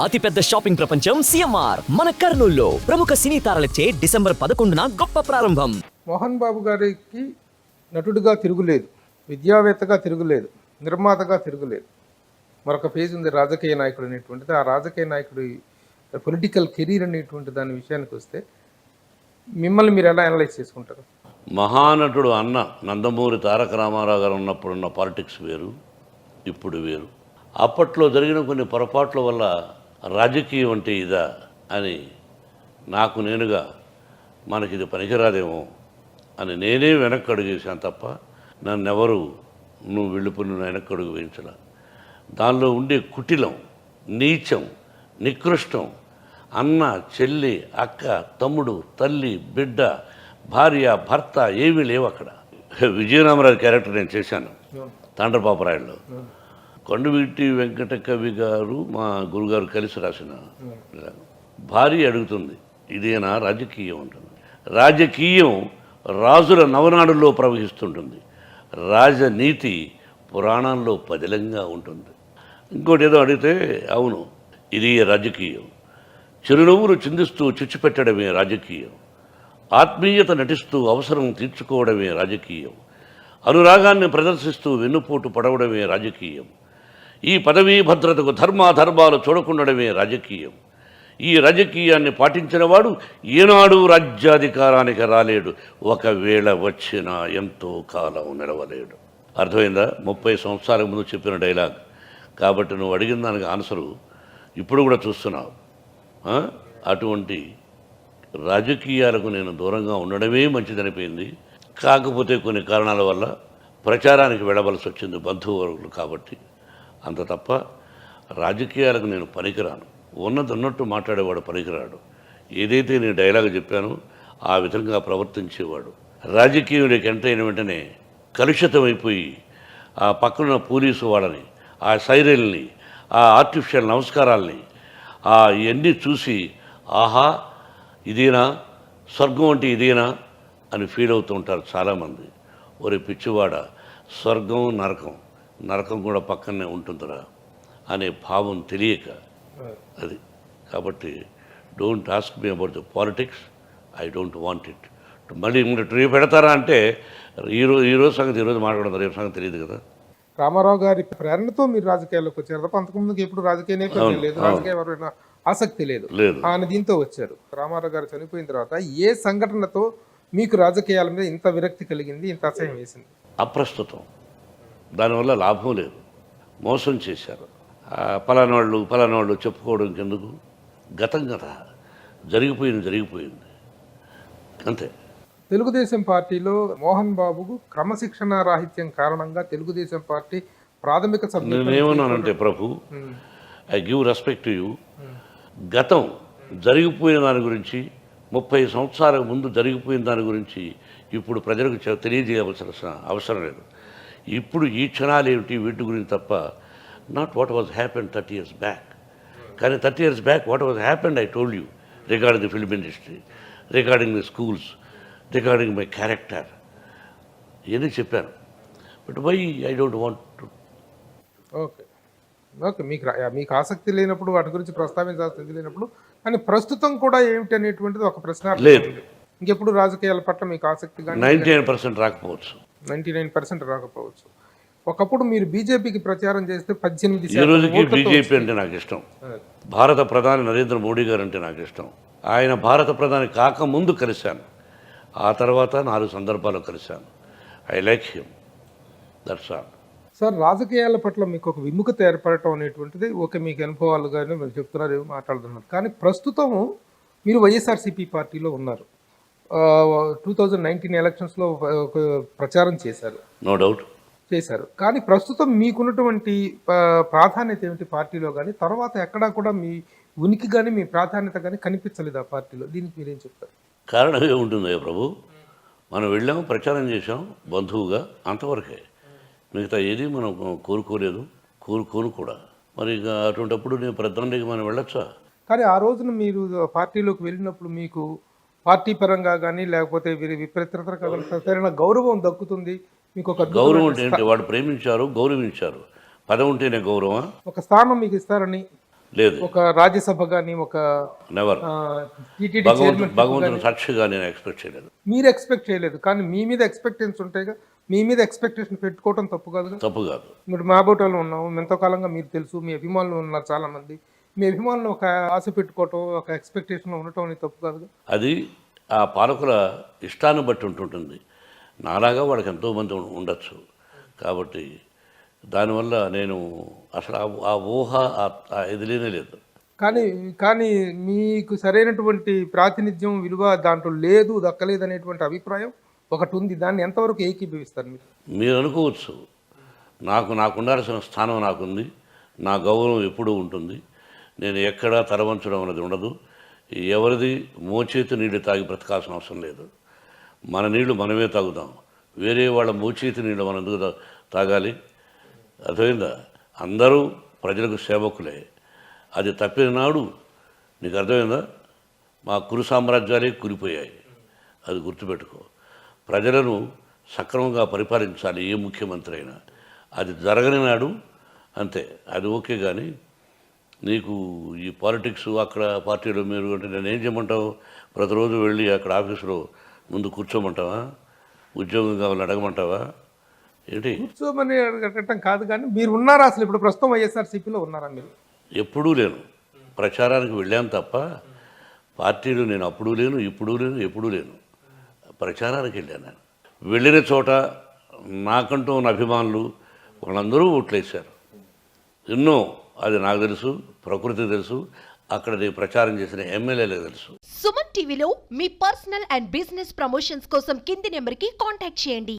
అతిపెద్ద షాపింగ్ ప్రపంచం సిఎంఆర్ మన కర్నూలులో ప్రముఖ సినీ తారలచే డిసెంబర్ 11న గొప్ప ప్రారంభం. మోహన్ బాబు గారికి నటుడిగా తిరుగులేదు, విద్యావేత్తగా తిరుగులేదు, నిర్మాతగా తిరుగులేదు. మరొక ఫేజ్ ఉంది రాజకీయ నాయకుడు అనేటువంటిది. ఆ రాజకీయ నాయకుడి పొలిటికల్ కెరీర్ అనేటువంటి దాని విషయానికి వస్తే మిమ్మల్ని మీరు ఎలా అనలైజ్ చేసుకుంటారు? మహానటుడు అన్న నందమూరి తారక రామారావు గారు ఉన్నప్పుడున్న పాలిటిక్స్ వేరు, ఇప్పుడు వేరు. అప్పట్లో జరిగిన కొన్ని పొరపాట్ల వల్ల రాజకీయం అంటే ఇదా అని నాకు నేనుగా మనకిది పనికిరాదేమో అని నేనే వెనక్కి అడుగేశాను తప్ప నన్నెవరు నువ్వు వెళ్ళిపోయి నువ్వు వెనక్కి అడుగు వేయించలా. దానిలో ఉండే కుటిలం, నీచం, నికృష్టం, అన్న, చెల్లి, అక్క, తమ్ముడు, తల్లి, బిడ్డ, భార్య, భర్త ఏమీ లేవు అక్కడ. విజయరామరాజు క్యారెక్టర్ నేను చేశాను తాండ్రపాపరాయుడులో. కొండవీటి వెంకట కవి గారు మా గురుగారు కలిసి రాసిన భార్య అడుగుతుంది, ఇదేనా రాజకీయం ఉంటుంది. రాజకీయం రాజుల నవనాడుల్లో ప్రవహిస్తుంటుంది, రాజనీతి పురాణంలో పదిలంగా ఉంటుంది. ఇంకోటి ఏదో అడిగితే అవును ఇది రాజకీయం, చిరునవ్వులు చిందిస్తూ చిచ్చుపెట్టడమే రాజకీయం, ఆత్మీయత నటిస్తూ అవసరం తీర్చుకోవడమే రాజకీయం, అనురాగాన్ని ప్రదర్శిస్తూ వెన్నుపోటు పడవడమే రాజకీయం, ఈ పదవీ భద్రతకు ధర్మాధర్మాలు చూడకుండడమే రాజకీయం. ఈ రాజకీయాన్ని పాటించిన వాడు ఏనాడు రాజ్యాధికారానికి రాలేడు, ఒకవేళ వచ్చినా ఎంతో కాలం నిలవలేడు. అర్థమైందా? 30 సంవత్సరాల ముందు చెప్పిన డైలాగ్. కాబట్టి నువ్వు అడిగిన దానికి ఆన్సరు ఇప్పుడు కూడా చూస్తున్నావు. అటువంటి రాజకీయాలకు నేను దూరంగా ఉండడమే మంచిదనిపోయింది. కాకపోతే కొన్ని కారణాల వల్ల ప్రచారానికి వెళ్ళవలసి వచ్చింది బంధువులు కాబట్టి. అంత తప్ప రాజకీయాలకు నేను పనికిరాను. ఉన్నట్టు మాట్లాడేవాడు పనికిరాడు. ఏదైతే నేను డైలాగ్ చెప్పానో ఆ విధంగా ప్రవర్తించేవాడు. రాజకీయుడికి ఎంటర్ అయిన వెంటనే కలుషితమైపోయి ఆ పక్కన పోలీసు వాళ్ళని, ఆ సైరల్ని, ఆ ఆర్టిఫిషియల్ నమస్కారాల్ని ఇవన్నీ చూసి ఆహా ఇదేనా స్వర్గం అంటే ఇదేనా అని ఫీల్ అవుతూ ఉంటారు చాలామంది. ఒరే పిచ్చివాడ, స్వర్గం నరకం, నరకం కూడా పక్కనే ఉంటుందిరా అనే భావం తెలియక అది. కాబట్టి don't ask me about the politics, I don't want it. మళ్ళీ రేపు పెడతారా అంటే ఈరోజు సంగతి ఈరోజు మాట్లాడదు, రేపు సంగతి తెలియదు కదా. రామారావు గారి ప్రేరణతో మీరు రాజకీయాల్లోకి వచ్చారు తప్ప అంతకుముందుకు ఎప్పుడు రాజకీయ నేపథ్యం లేదు, రాజకీయ ఆసక్తి లేదు అని దీంతో వచ్చారు. రామారావు గారు చనిపోయిన తర్వాత ఏ సంఘటనతో మీకు రాజకీయాల మీద ఇంత విరక్తి కలిగింది, ఇంత అసహ్యం వేసింది? అప్రస్తుతం, దానివల్ల లాభం లేదు, మోసం చేశారు. పలానాళ్ళు చెప్పుకోవడం ఎందుకు? గతం కదా, జరిగిపోయింది అంతే. తెలుగుదేశం పార్టీలో మోహన్ బాబుకు క్రమశిక్షణ రాహిత్యం కారణంగా తెలుగుదేశం పార్టీ ప్రాథమిక సభ్యులు. నేనేమన్నానంటే Prabhu, I give respect to you. గతం జరిగిపోయిన దాని గురించి, 30 సంవత్సరాల ముందు జరిగిపోయిన దాని గురించి ఇప్పుడు ప్రజలకు తెలియజేయవలసిన అవసరం లేదు. ఇప్పుడు ఈ క్షణాలు ఏమిటి వీటి గురించి తప్ప, not what was happened 30 years back. కానీ 30 years back what was happened I told you regarding the film industry, regarding the schools, regarding my character, ఇవన్నీ చెప్పాను. But why I don't want to. Okay మీకు ఆసక్తి లేనప్పుడు, వాటి గురించి ప్రస్తావించాల్సింది లేనప్పుడు, కానీ ప్రస్తుతం కూడా ఏమిటి అనేటువంటిది ఒక ప్రశ్న లేదు. ఇంకెప్పుడు రాజకీయాల పట్ల మీకు ఆసక్తి 99% రాకపోవచ్చు, 99% రాకపోవచ్చు. ఒకప్పుడు మీరు బీజేపీకి ప్రచారం చేస్తే 18 ఈ రోజుకి బీజేపీ అంటే నాకు ఇష్టం. భారత ప్రధాని నరేంద్ర మోడీ గారు అంటే నాకు ఇష్టం. ఆయన భారత ప్రధాని కాకముందు కలిశాను, ఆ తర్వాత 4 సందర్భాలు కలిశాను. I like him, that's all. Sir, రాజకీయాల పట్ల మీకు ఒక విముఖత ఏర్పడటం అనేటువంటిది ఓకే, మీకు అనుభవాలు కానీ మీరు చెప్తున్నారు, మాట్లాడుతున్నారు. కానీ ప్రస్తుతం మీరు వైఎస్ఆర్సీపీ పార్టీలో ఉన్నారు. 2019 ఎలక్షన్స్లో ప్రచారం చేశారు, నో డౌట్ చేశారు. కానీ ప్రస్తుతం మీకున్నటువంటి ప్రాధాన్యత ఏమిటి పార్టీలో? కానీ తర్వాత ఎక్కడా కూడా మీ ఉనికి కానీ మీ ప్రాధాన్యత కానీ కనిపించలేదు ఆ పార్టీలో. దీనికి మీరేం చెప్తారు? కారణం ఏముంటుంది ప్రభు, మనం వెళ్ళాము, ప్రచారం చేసాం బంధువుగా, అంతవరకే. మిగతా ఏది మనం కోరుకోలేదు, కోరుకోను కూడా. మరి ఇక అటువంటిప్పుడు నేను ప్రధానికి మనం వెళ్ళొచ్చా? కానీ ఆ రోజున మీరు పార్టీలోకి వెళ్ళినప్పుడు మీకు పార్టీ పరంగా కానీ లేకపోతే విపరీత గౌరవం దక్కుతుంది, మీకు ఒక గౌరవం అంటే ఏంటి? వాడు ప్రేమించారు, గౌరవించారు. పదం ఉంటేనే గౌరవం. ఒక స్థానం మీకు ఇస్తారని లేదు, ఒక రాజ్యసభ కానీ ఒక నెవర్. టీటీడీ చైర్మన్ భగవంతుని సాక్షిగా నేను ఎక్స్పెక్ట్ చేయలేదు. మీరు ఎక్స్పెక్ట్ చేయలేదు, కానీ మీ మీద ఎక్స్పెక్టేషన్స్ ఉంటాయిగా, మీ మీద ఎక్స్పెక్టేషన్ పెట్టుకోవడం తప్పు కాదుగా. తప్పు కాదు. ఇప్పుడు మా బోటోలో ఉన్నాము, ఎంతో కాలంగా మీరు తెలుసు, మీ అభిమానులు ఉన్నారు చాలా మంది, మీ అభిమానులు ఒక ఆశ పెట్టుకోవటం, ఒక ఎక్స్పెక్టేషన్లో ఉండటం అనేది తప్పు కాదుగా. అది ఆ పాలకుల ఇష్టాన్ని బట్టి ఉంటుంటుంది. నాలాగా వాళ్ళకి ఎంతోమంది ఉండొచ్చు. కాబట్టి దానివల్ల నేను అసలు ఆ ఊహ ఇది లేనే లేదు. కానీ మీకు సరైనటువంటి ప్రాతినిధ్యం విలువ దాంట్లో లేదు, దక్కలేదు అనేటువంటి అభిప్రాయం ఒకటి ఉంది. దాన్ని ఎంతవరకు ఏకీభవిస్తారు మీరు? మీరు అనుకోవచ్చు, నాకు ఉండాల్సిన స్థానం నాకుంది, నా గౌరవం ఎప్పుడూ ఉంటుంది, నేను ఎక్కడా తలవంచడం అనేది ఉండదు, ఎవరిది మోచేతి నీళ్లు తాగి బ్రతకాల్సిన అవసరం లేదు, మన నీళ్లు మనమే తాగుదాం, వేరే వాళ్ళ మోచేతి నీళ్ళు మనం ఎందుకు తాగాలి? అర్థమైందా? అందరూ ప్రజలకు సేవకులే. అది తప్పిన నాడు నీకు అర్థమైందా, మా కురు సామ్రాజ్యాలే కూలిపోయాయి. అది గుర్తుపెట్టుకో. ప్రజలను సక్రమంగా పరిపాలించాలి ఏ ముఖ్యమంత్రి అయినా. అది జరగని నాడు అంతే, అది ఓకే. కానీ నీకు ఈ పాలిటిక్స్ అక్కడ పార్టీలో మీరు అంటే నేను ఏం చేయమంటావు? ప్రతిరోజు వెళ్ళి అక్కడ ఆఫీసులో ముందు కూర్చోమంటావా? ఉద్యోగం కావాలని అడగమంటావా ఏంటి? కూర్చోమని అడగటం కాదు, కానీ మీరు ఉన్నారా అసలు? ఇప్పుడు ప్రస్తుతం వైఎస్ఆర్సీపీలో ఉన్నారా మీరు? ఎప్పుడూ లేను. ప్రచారానికి వెళ్ళాను తప్ప పార్టీలో నేను అప్పుడు లేను, ఇప్పుడు లేను, ఎప్పుడూ లేను. ప్రచారానికి వెళ్ళాను. నేను వెళ్ళిన చోట నాకంటూ ఉన్న అభిమానులు వాళ్ళందరూ ఓట్లేశారు ఎన్నో. అది నాకు తెలుసు, ప్రకృతికి తెలుసు, అక్కడ నేను ప్రచారం చేసిన ఎమ్మెల్యేలకు తెలుసు. సుమన్ టీవీలో మీ పర్సనల్ అండ్ బిజినెస్ ప్రమోషన్స్ కోసం కింది నెంబర్కి కాంటాక్ట్ చేయండి.